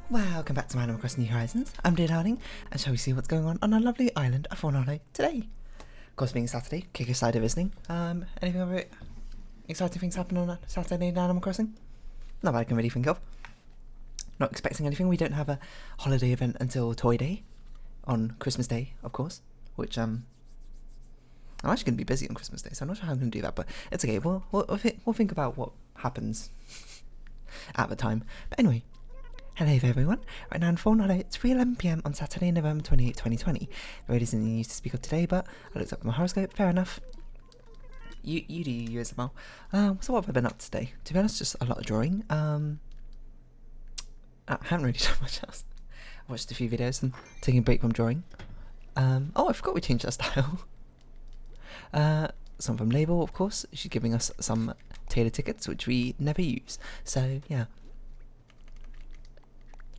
Welcome back to my Animal Crossing New Horizons. I'm Dear Darling, and shall we see what's going on our lovely island of Fawnhallow today? Of course, being Saturday, kick aside of visiting. Anything other exciting things happen on a Saturday in Animal Crossing? Not that I can really think of. Not expecting anything. We don't have a holiday event until Toy Day on Christmas Day, of course. Which I'm actually going to be busy on Christmas Day, so I'm not sure how I'm going to do that. But it's okay. We'll think about what happens at the time. But anyway. Hello everyone, right now in Fawnhallow, it's 3:11 PM on Saturday, November 28, 2020. There isn't any news to speak of today, but I looked up my horoscope, fair enough. You do you as well. So what have I been up to today? To be honest, just a lot of drawing. I haven't really done much else. I watched a few videos and taking a break from drawing. Oh, I forgot we changed our style. Some from Label, of course. She's giving us some tailor tickets, which we never use. So, yeah.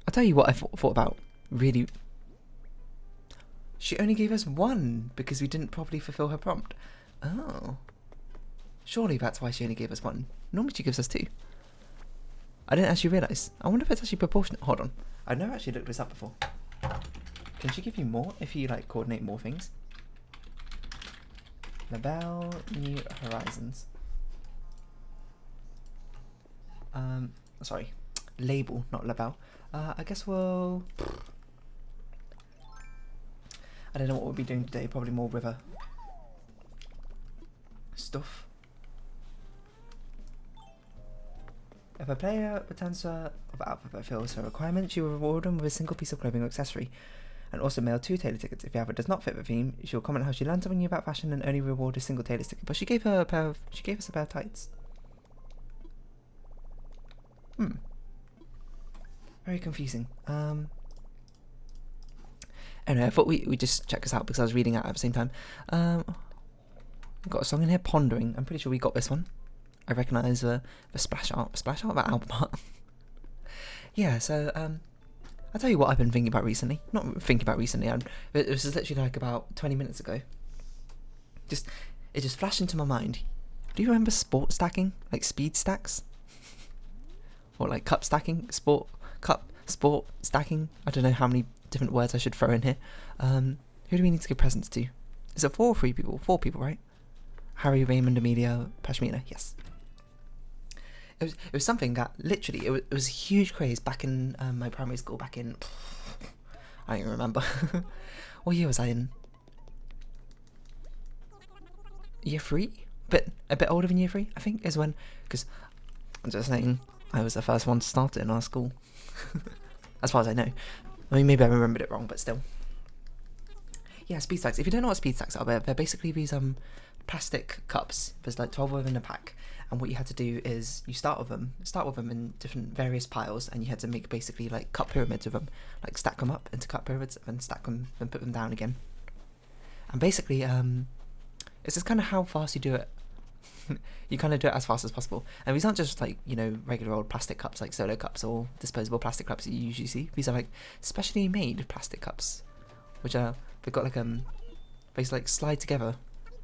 I'll tell you what I thought about, really. She only gave us one because we didn't properly fulfill her prompt. Oh. Surely that's why she only gave us one. Normally she gives us two. I didn't actually realise. I wonder if it's actually proportionate. Hold on. I've never actually looked this up before. Can she give you more if you, like, coordinate more things? Label New Horizons. Sorry. Label, not Label. I guess we'll... I don't know what we'll be doing today, probably more river stuff. If a player returns of outfit that fills her requirements, you will reward them with a single piece of clothing or accessory. And also mail 2 tailor tickets. If the outfit does not fit the theme, she'll comment how she learned something new about fashion and only reward a single tailor ticket. But she gave us a pair of tights. Very confusing. Anyway, I thought we just check this out because I was reading it at the same time. I've got a song in here, Pondering. I'm pretty sure we got this one. I recognise the splash art, the album art. Yeah, so I'll tell you what I've been thinking about recently. Not thinking about recently. It was literally like about 20 minutes ago. It just flashed into my mind. Do you remember sport stacking, like speed stacks, or like cup stacking, sport stacking? I don't know how many different words I should throw in here. Who do we need to give presents to? Is it 4 or 3 people? 4 people, right? Harry, Raymond, Amelia, Pashmina. Yes. It was something that literally it was a huge craze back in my primary school. Back in I don't even remember. What year was I in? Year 3? A bit older than year 3, I think, is when. Because I'm just saying, I was the first one to start it in our school. As far as I know. I mean, maybe I remembered it wrong, but still. Yeah, speed stacks. If you don't know what speed stacks are, they're basically these plastic cups. There's like 12 of them in a pack, and what you had to do is you start with them in different various piles, and you had to make basically like cup pyramids of them, like stack them up into cup pyramids, and stack them and put them down again. And basically, it's just kind of how fast you do it. You kind of do it as fast as possible. And these aren't just like, you know, regular old plastic cups like solo cups or disposable plastic cups that you usually see. These are like specially made plastic cups, which are, they've got like they like slide together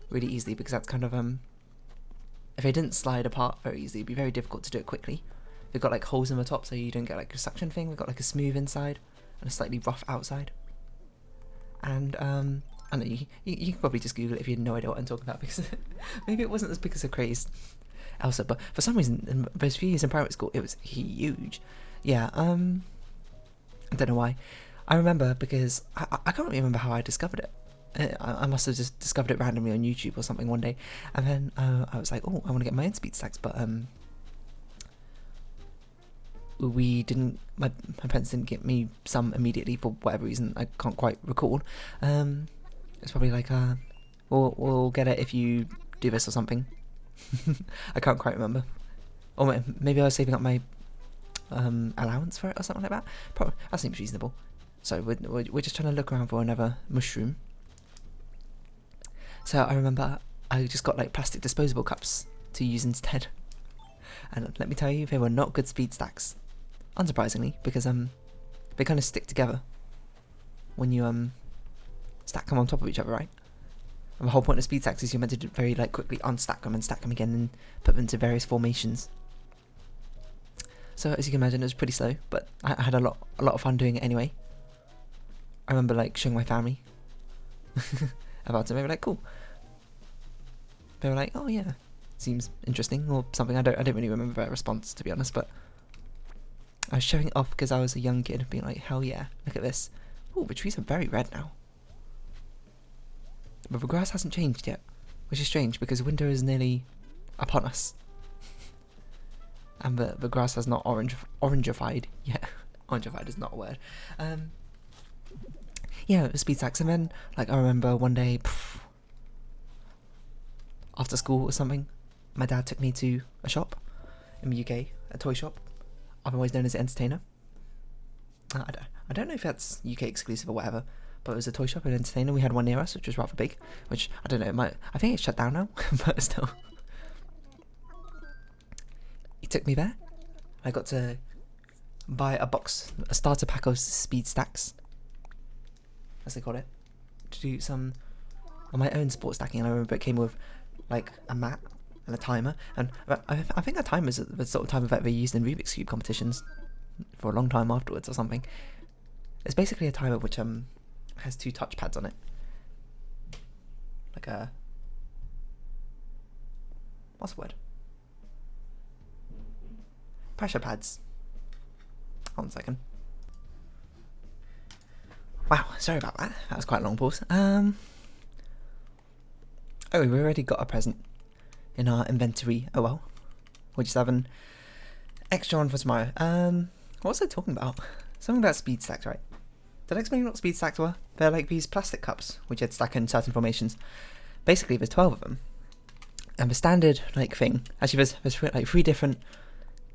really easily, because that's kind of if they didn't slide apart very easily, it'd be very difficult to do it quickly. They've got like holes in the top so you don't get like a suction thing. They've got like a smooth inside and a slightly rough outside. And I know you can probably just Google it if you have no idea what I'm talking about, because maybe it wasn't as big as a craze elsewhere, but for some reason in those few years in private school it was huge. Yeah, I don't know why. I remember because I can't remember how I discovered it. I must have just discovered it randomly on YouTube or something one day, and then I was like, oh, I want to get my own speed stacks, but we didn't. My parents didn't get me some immediately for whatever reason. I can't quite recall. It's probably like we'll get it if you do this or something. I can't quite remember. Or maybe I was saving up my allowance for it or something like that. Probably, that seems reasonable. So we're just trying to look around for another mushroom. So I remember I just got like plastic disposable cups to use instead. And let me tell you, they were not good speed stacks. Unsurprisingly, because they kind of stick together when you stack them on top of each other, right? And the whole point of speed stacks is you're meant to very like quickly unstack them and stack them again and put them into various formations. So as you can imagine, it was pretty slow, but I had a lot of fun doing it anyway. I remember like showing my family about it. They were like, cool. They were like, oh yeah, seems interesting or something. I don't really remember their response, to be honest, but I was showing it off because I was a young kid, being like, hell yeah, look at this. Oh, the trees are very red now. But the grass hasn't changed yet, which is strange because winter is nearly upon us. And the grass has not orangified yet. Orangified is not a word. Yeah, it was speed stacks. And then, like, I remember one day, after school or something, my dad took me to a shop in the UK, a toy shop, otherwise known as Entertainer. I don't know if that's UK exclusive or whatever, but it was a toy shop at Entertainer. We had one near us, which was rather big, which, I don't know, I think it's shut down now, but still. He took me there. I got to buy a starter pack of speed stacks, as they call it, to do some on my own sports stacking. And I remember it came with like a mat and a timer, and I think a timer is the sort of timer that they used in Rubik's Cube competitions for a long time afterwards or something. It's basically a timer which has 2 touchpads on it, like a, what's the word? Pressure pads. Hold on a second. Wow, sorry about that. That was quite a long pause. Oh, we already got a present in our inventory. Oh well. We'll just have an extra one for tomorrow. What was I talking about? Something about speed stacks, right? Did I explain what speed stacks were? They're like these plastic cups which you'd stack in certain formations. Basically, there's 12 of them. And the standard like thing, actually there's like 3 different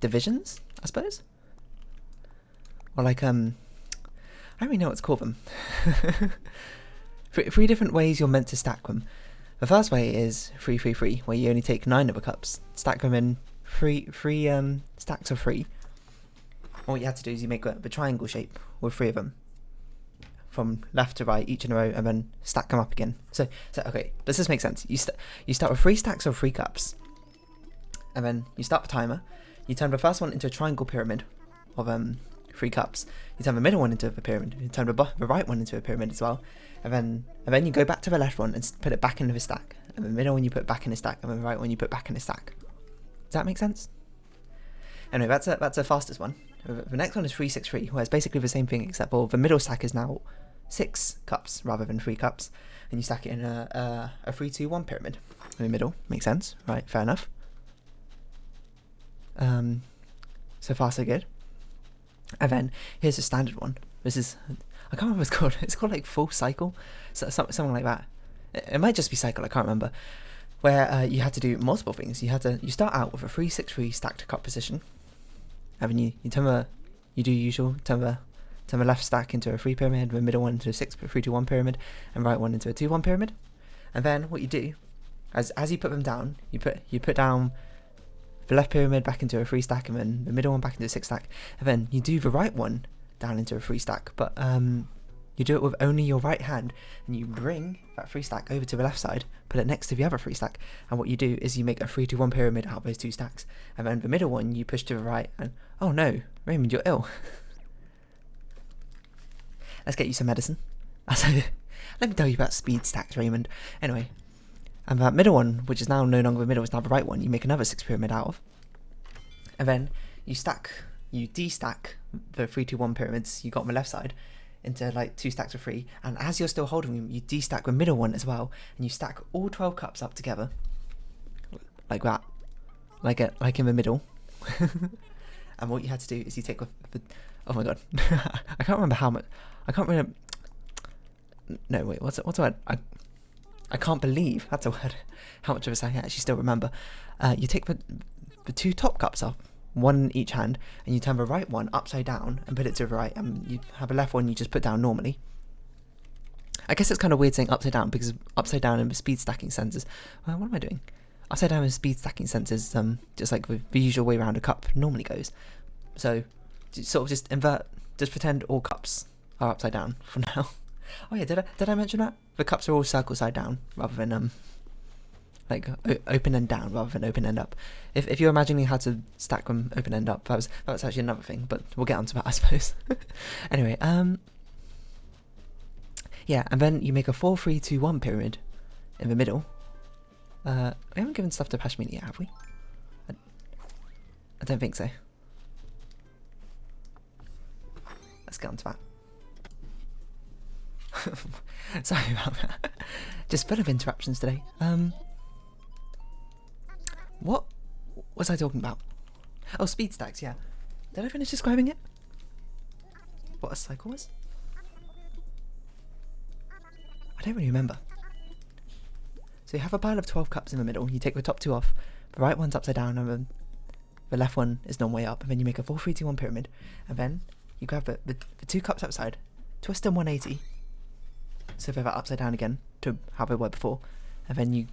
divisions, I suppose? Or like, I don't really know what to call them. 3 different ways you're meant to stack them. The first way is 3-3-3, where you only take 9 of the cups, stack them in 3 stacks of 3. What you have to do is you make the triangle shape with 3 of them, from left to right, each in a row, and then stack them up again. So okay, does this make sense? You start with 3 stacks of 3 cups, and then you start the timer. You turn the first one into a triangle pyramid of 3 cups. You turn the middle one into a pyramid. You turn the right one into a pyramid as well. And then you go back to the left one and put it back into the stack. And the middle one you put back in the stack, and the right one you put back in the stack. Does that make sense? Anyway, that's the fastest one. The next one is 3-6-3, where it's basically the same thing, except for the middle stack is now 6 cups rather than 3 cups, and you stack it in a 3-2-1 pyramid in the middle. Makes sense, right? Fair enough. So far so good. And then here's the standard one. This is, I can't remember what it's called. It's called like full cycle, something like that. It might just be cycle. I can't remember. Where you had to do multiple things. You start out with a 3-6-3 stacked cup position, and then you do usual turn the left stack into a 3 pyramid, the middle one into a 3-2-1 pyramid, and right one into a 2-1 pyramid. And then what you do, as you put them down, you put down the left pyramid back into a 3 stack, and then the middle one back into a 6 stack, and then you do the right one down into a 3 stack, but you do it with only your right hand, and you bring that 3 stack over to the left side, put it next to the other 3 stack, and what you do is you make a 3-2-1 pyramid out of those 2 stacks, and then the middle one you push to the right, and oh no, Raymond, you're ill. Let's get you some medicine. Let me tell you about speed stacks, Raymond. Anyway, and that middle one, which is now no longer the middle, is now the right one, you make another 6 pyramid out of, and then you de-stack the 3-2-1 pyramids you got on the left side into like 2 stacks of 3, and as you're still holding them, you de-stack the middle one as well, and you stack all 12 cups up together, like that, like in the middle. And what you had to do is you take the oh my god, I can't remember how much. I can't remember. No, wait, what's the word? I can't believe that's a word. How much of this I actually still remember. You take the 2 top cups off, one in each hand, and you turn the right one upside down and put it to the right, and you have a left one you just put down normally. I guess it's kind of weird saying upside down, because upside down in the speed stacking sense is, what am I doing? Upside down in speed stacking sense is just like the usual way around a cup normally goes. So sort of just pretend all cups are upside down for now. Oh yeah, did I mention that? The cups are all circle side down rather than like open end down rather than open end up. If you're imagining how to stack them open end up, that was actually another thing, but we'll get onto that, I suppose. Anyway, yeah, and then you make a 4-3-2-1 pyramid in the middle. We haven't given stuff to Pashmini yet, have we? I don't think so. Let's get onto that. Sorry about that. Just full of interruptions today. What was I talking about? Oh, speed stacks, yeah. Did I finish describing it? What a cycle was? I don't really remember. So you have a pile of 12 cups in the middle, you take the top 2 off, the right one's upside down and the left one is non way up, and then you make a 4-3-2-1 pyramid, and then you grab the 2 cups outside, twist them 180, so they're upside down again to how they were before, and then you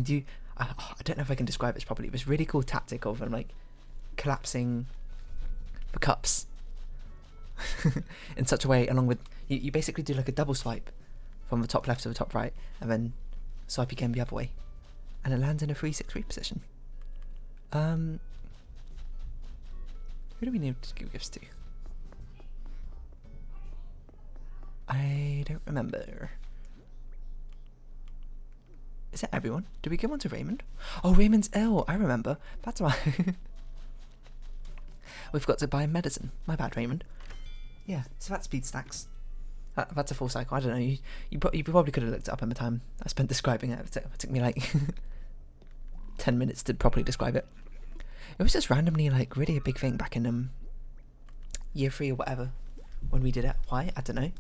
do, I don't know if I can describe this properly, this really cool tactic of like collapsing the cups in such a way, along with, you basically do like a double swipe from the top left to the top right, and then swipe again the other way, and it lands in a 3-6-3 position. Who do we need to give gifts to? I don't remember. Is it everyone? Did we give one to Raymond? Oh, Raymond's ill. I remember. That's why. We've got to buy medicine. My bad, Raymond. Yeah, so that's speed stacks. That's a full cycle. I don't know. You probably could have looked it up in the time I spent describing it. It took me like 10 minutes to properly describe it. It was just randomly like really a big thing back in year 3 or whatever when we did it. Why? I don't know.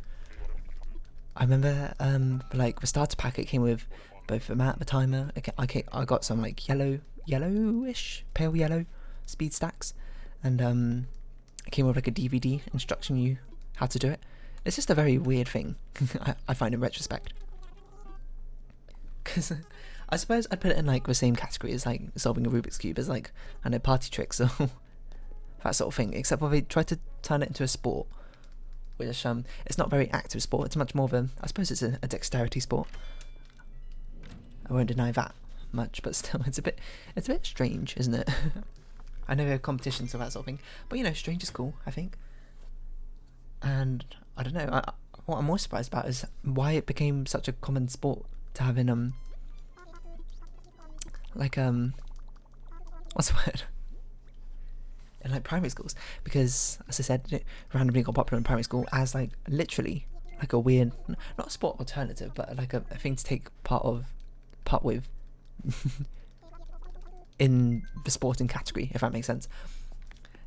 I remember like the starter pack, it came with both the map, the timer. I got some like yellowish, pale yellow speed stacks, and it came with like a DVD instructing you how to do it. It's just a very weird thing, I find in retrospect. Because I suppose I'd put it in like the same category as like solving a Rubik's Cube, as like, I know, party tricks or that sort of thing, except for they tried to turn it into a sport, which it's not a very active sport. It's much more of a, I suppose it's a dexterity sport. I won't deny that much, but still, it's a bit strange, isn't it? I know there are competitions or that sort of thing, but you know, strange is cool, I think. And I don't know, what I'm more surprised about is why it became such a common sport to have in like what's the word? In like primary schools, because as I said, it randomly got popular in primary school as like literally like a weird, not a sport alternative, but like a thing to take part with in the sporting category, if that makes sense.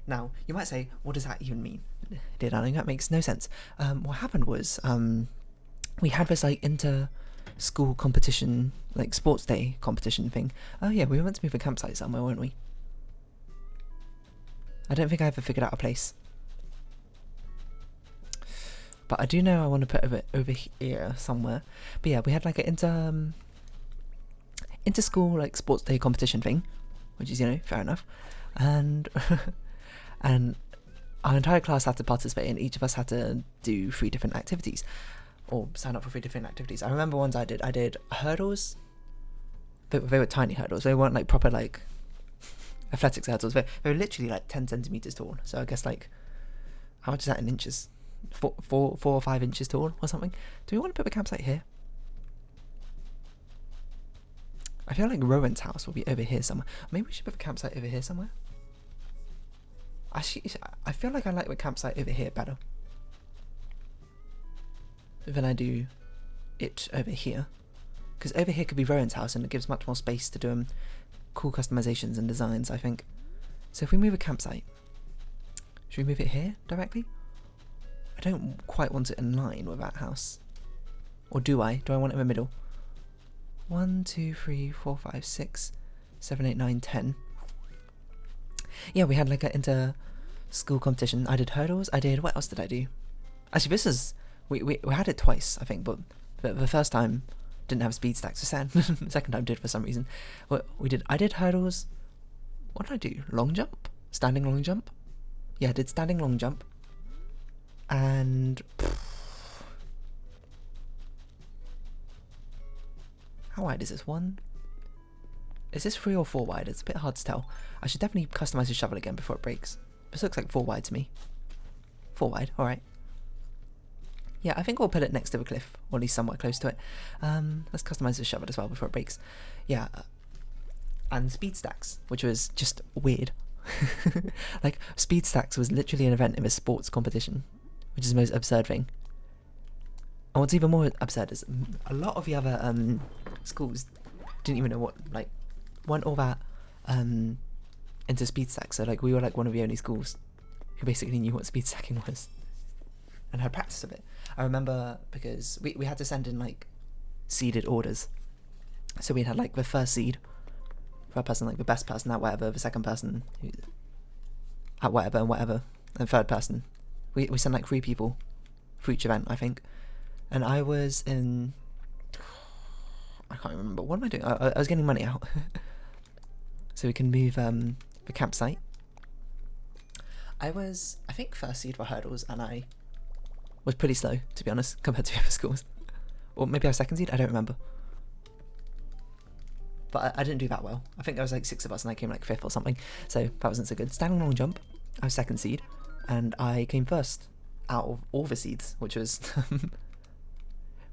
Now you might say, what does that even mean, dear darling? That makes no sense. What happened was we had this like inter-school competition, like sports day competition thing. Oh yeah, we were meant to move a campsite somewhere, weren't we? I don't think I ever figured out a place, but I do know I want to put it over here somewhere. But yeah, we had like an inter-school like sports day competition thing, which is, you know, fair enough, and and our entire class had to participate, and each of us had to do 3 different activities, or sign up for 3 different activities. I remember ones I did hurdles. They were tiny hurdles. They weren't like proper like athletics hurdles. They were literally like 10 centimeters tall. So I guess like, how much is that in inches? 4 or 5 inches tall or something. Do we want to put the campsite here? I feel like Rowan's house will be over here somewhere. Maybe we should put the campsite over here somewhere. Actually, I feel like I like the campsite over here better than I do it over here, because over here could be Rowan's house and it gives much more space to do cool customizations and designs, I think. So if we move a campsite, should we move it here directly? I don't quite want it in line with that house. Or do I? Do I want it in the middle? 1, 2, 3, 4, 5, 6, 7, 8, 9, 10. Yeah, we had like an inter-school competition. I did hurdles. What else did I do? Actually, this is, we had it twice, I think, but the first time didn't have speed stacks. The second time did for some reason. I did hurdles. What did I do? Long jump? Standing long jump? Yeah, I did standing long jump. And how wide is this? 1, Is this 3 or 4 wide? It's a bit hard to tell. I should definitely customize the shovel again before it breaks. This looks like 4 wide to me. 4 wide, alright. Yeah, I think we'll put it next to the cliff, or at least somewhat close to it. Let's customize the shovel as well before it breaks. Yeah, and speed stacks, which was just weird. Like, speed stacks was literally an event in a sports competition, which is the most absurd thing. And what's even more absurd is a lot of the other schools didn't even know what, like, weren't all that into speed stacks. So like, we were like one of the only schools who basically knew what speed stacking was and had practice of it. I remember because we had to send in like seeded orders. So we had like the first seed for a person, like the best person at whatever, the second person who, at whatever and whatever, and third person. We sent like 3 people for each event, I think. And I was in, I can't remember, what am I doing? I was getting money out. So we can move the campsite. I was, I think, first seed for hurdles, and I was pretty slow, to be honest, compared to the other schools. Or maybe I was second seed, I don't remember. But I didn't do that well. I think there was like 6 of us and I came like 5th or something, so that wasn't so good. Standing long jump, I was second seed, and I came first out of all the seeds, which was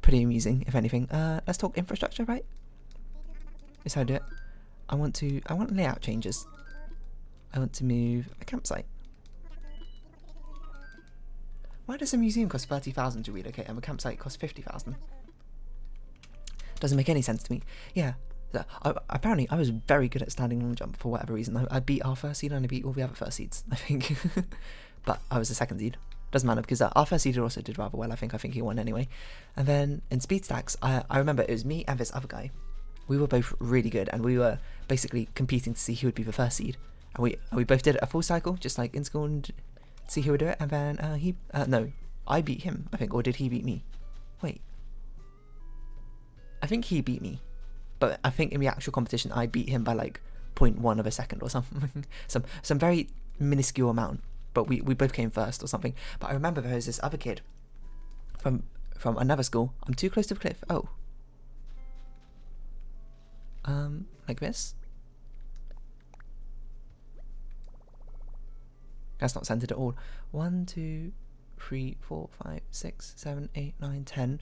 pretty amusing, if anything. Let's talk infrastructure, right? Is how I do it. I want layout changes. I want to move a campsite. Why does a museum cost 30,000 to relocate and a campsite cost 50,000? Doesn't make any sense to me. Yeah, apparently I was very good at standing long jump for whatever reason. I beat our first seed and I beat all the other first seeds, I think. But I was the second seed. Doesn't matter, because our first seed also did rather well. I think he won anyway. And then in speed stacks, I remember it was me and this other guy. We were both really good, and we were basically competing to see who would be the first seed. And we both did a full cycle, just like in school, and see who would do it. And then no, I beat him, I think, or did he beat me? Wait, I think he beat me, but I think in the actual competition I beat him by like 0.1 of a second or something, some very minuscule amount. But we both came first or something. But I remember there was this other kid from another school. I'm too close to the cliff. Oh. Like this? That's not centered at all. 1, 2, 3, 4, 5, 6, 7, 8, 9, 10.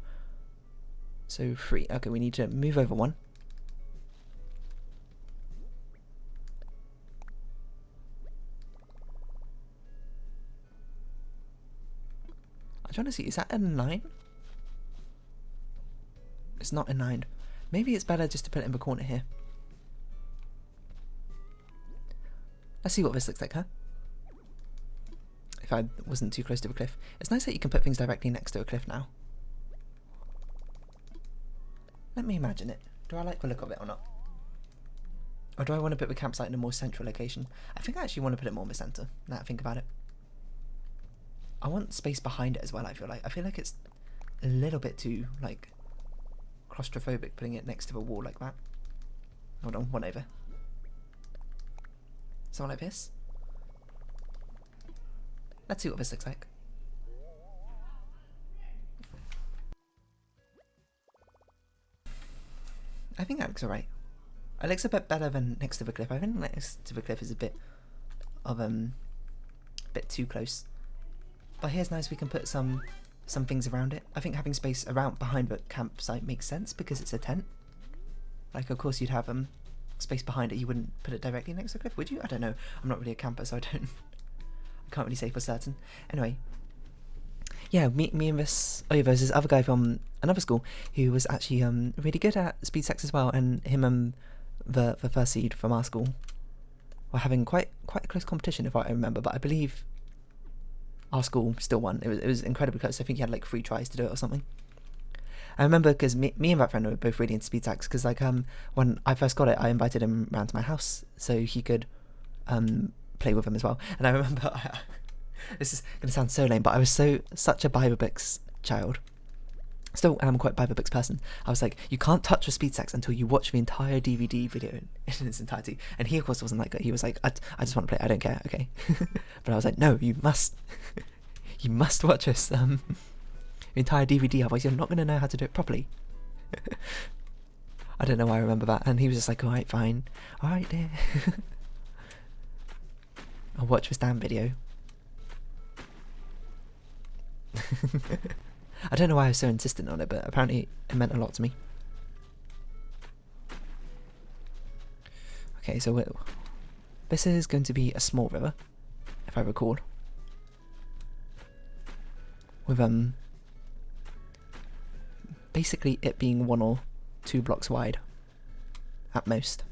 So 3. Okay, we need to move over 1. I'm trying to see, is that a 9? It's not a 9. Maybe it's better just to put it in the corner here. Let's see what this looks like, huh? If I wasn't too close to a cliff. It's nice that you can put things directly next to a cliff now. Let me imagine it. Do I like the look of it or not? Or do I want to put the campsite in a more central location? I think I actually want to put it more in the centre, now that I think about it. I want space behind it as well, I feel like it's a little bit too, like, claustrophobic putting it next to the wall like that. Hold on, one over. Something like this. Let's see what this looks like. I think that looks alright. It looks a bit better than next to the cliff. I think next to the cliff is a bit of bit too close. But here's nice, we can put some things around it. I think having space around behind the campsite makes sense because it's a tent. Like, of course you'd have space behind it. You wouldn't put it directly next to the cliff, would you? I don't know. I'm not really a camper, so I can't really say for certain. Anyway, yeah, me and this. Oh yeah, there's this other guy from another school who was actually really good at speed stacks as well, and him and the first seed from our school were having quite a close competition, if I remember. But I believe our school still won. It was incredibly close. I think he had like 3 tries to do it or something. I remember because me and that friend were both really into speed stacks, because like when I first got it, I invited him around to my house so he could play with them as well. And I remember, this is going to sound so lame, but I was such a Bible Books child. Still am quite a Bible Books person. I was like, you can't touch a speed stacks until you watch the entire DVD video in its entirety. And he of course wasn't like that. He was like, I just want to play, I don't care, okay. But I was like, no, you must watch this the entire DVD, otherwise you're not going to know how to do it properly. I don't know why I remember that. And he was just like, alright, fine. Alright, dear. I'll watch this damn video. I don't know why I was so insistent on it, but apparently it meant a lot to me. Okay, so this is going to be a small river, if I recall. With basically it being 1 or 2 blocks wide at most.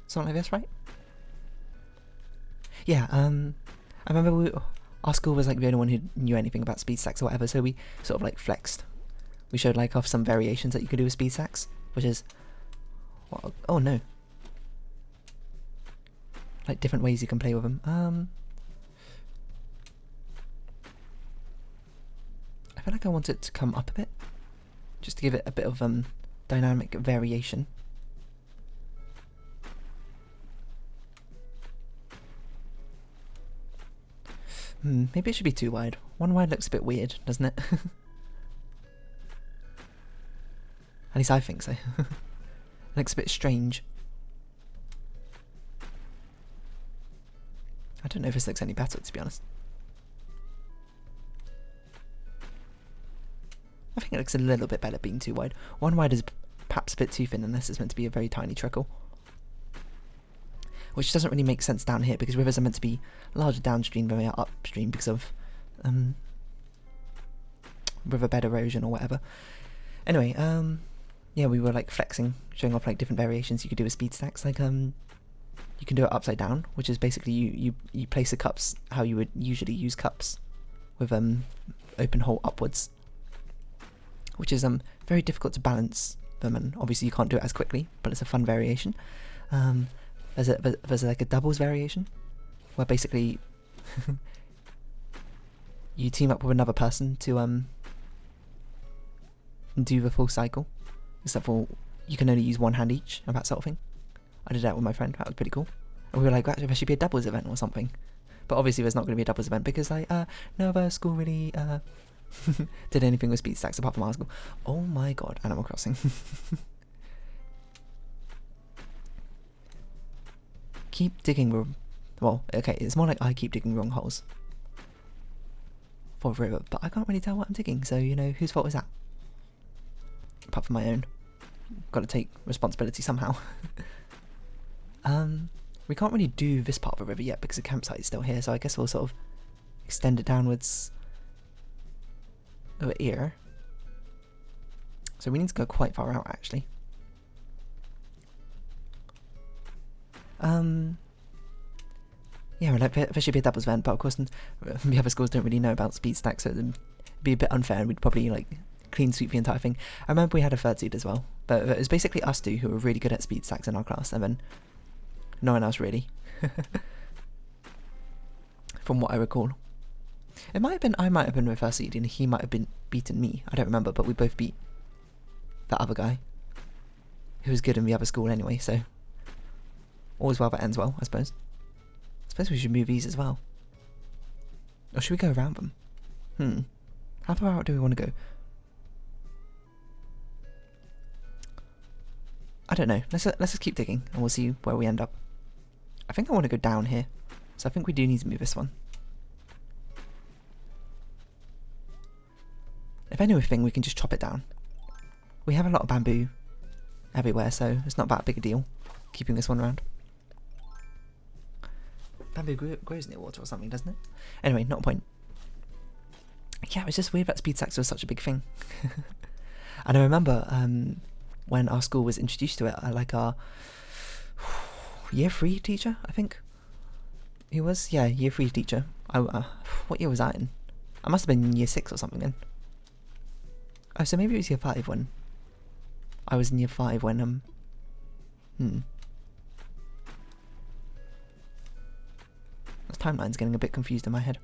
Something like this, right? Yeah, I remember our school was like the only one who knew anything about speed stacks or whatever, so we sort of like flexed. We showed like off some variations that you could do with speed stacks, which is, well, oh no, like different ways you can play with them. I feel like I want it to come up a bit, just to give it a bit of dynamic variation. Maybe it should be 2 wide. 1 wide looks a bit weird, doesn't it? At least I think so. It looks a bit strange. I don't know if this looks any better, to be honest. I think it looks a little bit better being 2 wide. 1 wide is perhaps a bit too thin unless it's meant to be a very tiny trickle. Which doesn't really make sense down here because rivers are meant to be larger downstream than they are upstream because of riverbed erosion or whatever. Anyway, yeah, we were like flexing, showing off like different variations you could do with speed stacks. Like you can do it upside down, which is basically you place the cups how you would usually use cups, with open hole upwards, which is very difficult to balance them, and obviously you can't do it as quickly, but it's a fun variation. There's like a doubles variation, where basically you team up with another person to do the full cycle, except for you can only use 1 hand each, and that sort of thing. I did that with my friend, that was pretty cool. And we were like, actually there should be a doubles event or something. But obviously there's not going to be a doubles event because like no other school really did anything with speed stacks apart from our school. Oh my god, Animal Crossing. Keep digging well, okay, it's more like I keep digging wrong holes for the river, but I can't really tell what I'm digging, so you know, whose fault is that? Apart from my own. Got to take responsibility somehow. We can't really do this part of the river yet because the campsite is still here, so I guess we'll sort of extend it downwards over here. So we need to go quite far out actually. Yeah, like, there should be a doubles event, but of course the other schools don't really know about speed stacks, so it'd be a bit unfair, and we'd probably like clean sweep the entire thing. I remember we had a 3rd seed as well, but it was basically us 2 who were really good at speed stacks in our class, and then no one else really. From what I recall. It might have been, I might have been the 1st seed, and he might have been beaten me, I don't remember, but we both beat that other guy, who was good in the other school anyway, so all's well that ends well, I suppose. I suppose we should move these as well. Or should we go around them? How far out do we want to go? I don't know. Let's just keep digging and we'll see where we end up. I think I want to go down here, so I think we do need to move this one. If anything, we can just chop it down. We have a lot of bamboo everywhere, so it's not that big a deal keeping this one around. Bamboo grows near water or something, doesn't it? Anyway, not a point. Yeah, it was just weird that speed stacks was such a big thing. And I remember when our school was introduced to it, like our year 3 teacher, I think he was, yeah, year 3 teacher. What year was that in? I must have been in year 6 or something then. Oh, so maybe it was year 5 when I was in year 5 when This timeline's getting a bit confused in my head.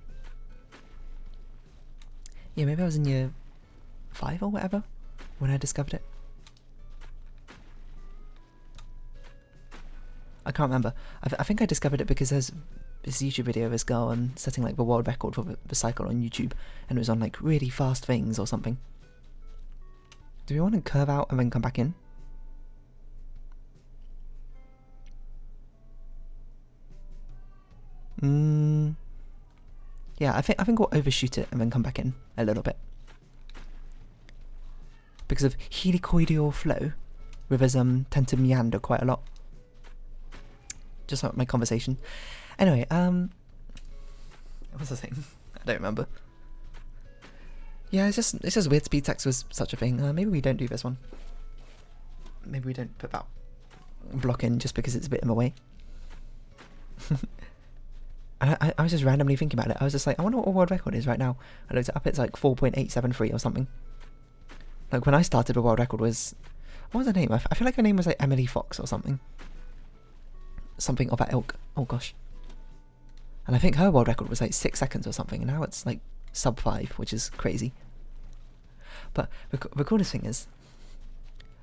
Yeah, maybe I was in year 5 or whatever when I discovered it. I can't remember. I think I discovered it because there's this YouTube video of this girl setting like the world record for the cycle on YouTube, and it was on like really fast things or something. Do we want to curve out and then come back in? Yeah, I think we'll overshoot it and then come back in a little bit. Because of helicoidal flow, rivers tend to meander quite a lot. Just like my conversation. Anyway, what was I saying? I don't remember. Yeah, it's just weird speed text was such a thing. Maybe we don't do this one. Maybe we don't put that block in just because it's a bit in the way. And I was just randomly thinking about it. I was just like, I wonder what a world record is right now. I looked it up, it's like 4.873 or something. Like when I started, the world record was, what was her name? I feel like her name was like Emily Fox or something. Something of that ilk. Oh gosh. And I think her world record was like 6 seconds or something, and now it's like sub 5, which is crazy. But the coolest thing is,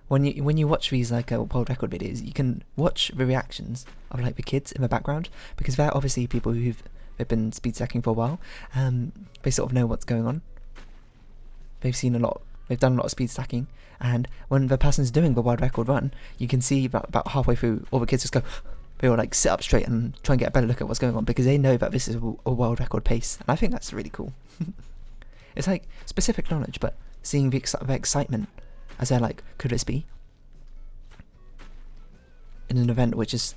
when you watch these like world record videos, you can watch the reactions of like the kids in the background, because they're obviously people they've been speed stacking for a while. They sort of know what's going on. They've seen a lot. They've done a lot of speed stacking, and when the person's doing the world record run, you can see about halfway through, all the kids just go. They will like sit up straight and try and get a better look at what's going on, because they know that this is a world record pace, and I think that's really cool. It's like specific knowledge, but seeing the excitement as they're like, could this be? In an event which is...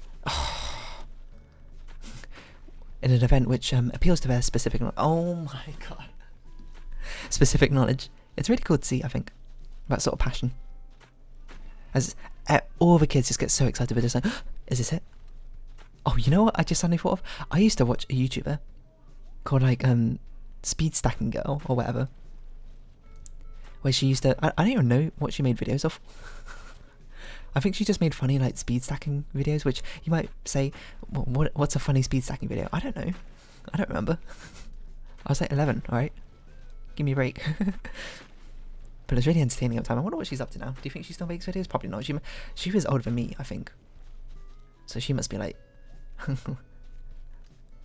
in an event which appeals to their specific knowledge. Oh my god. Specific knowledge. It's really cool to see, I think. That sort of passion. As all the kids just get so excited, they're just like, is this it? Oh, you know what I just suddenly thought of? I used to watch a YouTuber called like Speed Stacking Girl or whatever, where she used to, I don't even know what she made videos of. I think she just made funny like speed stacking videos, which you might say, what's a funny speed stacking video? I don't know. I don't remember. I was like 11, alright? Give me a break. But it's really entertaining at the time. I wonder what she's up to now. Do you think she still makes videos? Probably not. She was older than me, I think. So she must be like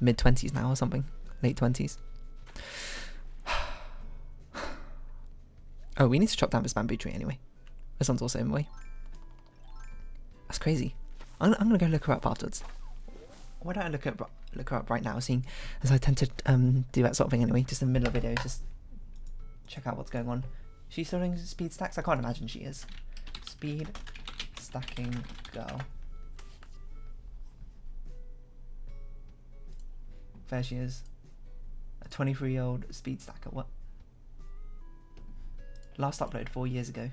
mid-20s now or something. Late 20s. Oh, we need to chop down this bamboo tree anyway. This one's also in the way. That's crazy. I'm gonna go look her up afterwards. Why don't I look her up right now, seeing as I tend to do that sort of thing anyway, just in the middle of a video, just check out what's going on. She's still doing speed stacks? I can't imagine she is. Speed stacking girl. There she is. A 23-year-old speed stacker. What? Last upload 4 years ago.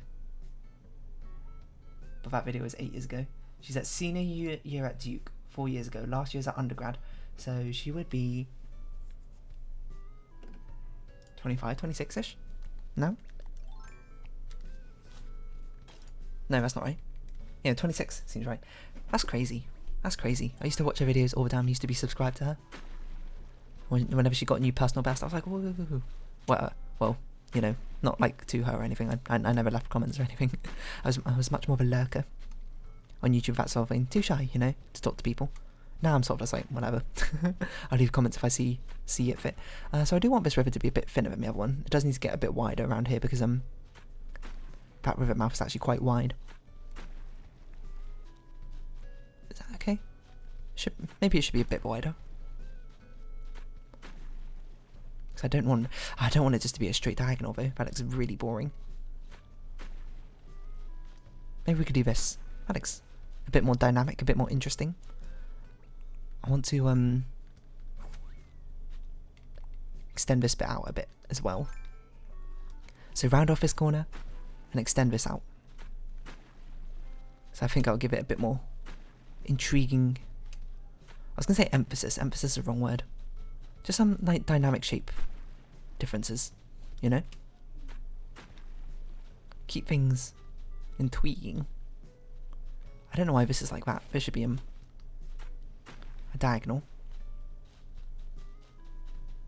But that video was 8 years ago. She's at senior year at Duke 4 years ago. Last year's at undergrad. So she would be 25, 26-ish? No? No, that's not right. Yeah, 26 seems right. That's crazy. That's crazy. I used to watch her videos all the time. I used to be subscribed to her. Whenever she got a new personal best, I was like, whoa. Well, you know, not like to her or anything. I never left comments or anything. I was much more of a lurker on YouTube, that sort of thing. Too shy, you know, to talk to people. Now I'm sort of just like, whatever. I'll leave comments if I see it fit. So I do want this river to be a bit thinner than the other one. It does need to get a bit wider around here, because that river mouth is actually quite wide. Is that okay? Maybe it should be a bit wider. Because I don't want it just to be a straight diagonal though. That looks really boring. Maybe we could do this. That looks a bit more dynamic, a bit more interesting. I want to extend this bit out a bit as well. So round off this corner and extend this out. So I think I'll give it a bit more intriguing. I was going to say emphasis. Emphasis is the wrong word. Just some like dynamic shape differences, you know? Keep things intriguing. I don't know why this is like that. This should be a diagonal.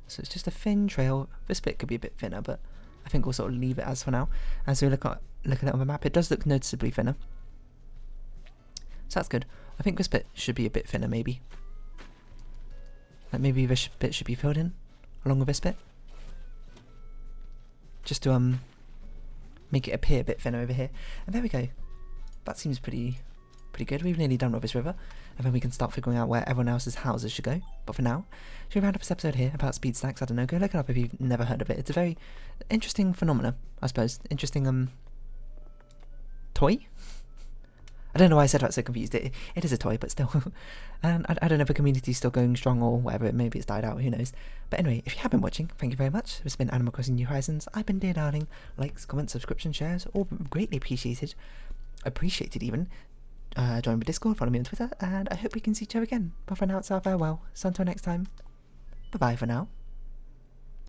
So it's just a thin trail. This bit could be a bit thinner, but I think we'll sort of leave it as for now. As we look at it on the map, it does look noticeably thinner. So that's good. I think this bit should be a bit thinner, maybe. Like maybe this bit should be filled in along with this bit, just to make it appear a bit thinner over here. And there we go. That seems pretty good. We've nearly done with this river, and then we can start figuring out where everyone else's houses should go. But for now, should we round up this episode here about speed stacks? I don't know, go look it up if you've never heard of it. It's a very interesting phenomena, I suppose. Interesting, toy? I don't know why I said that so confused. It is a toy, but still. And I don't know if the community's still going strong or whatever. Maybe it's died out, who knows. But anyway, if you have been watching, thank you very much. This has been Animal Crossing New Horizons. I've been Dear Darling. Likes, comments, subscriptions, shares, all greatly appreciated. Appreciated even. Join the Discord, follow me on Twitter, and I hope we can see each other again. But for now, it's our farewell. So until next time, bye-bye for now.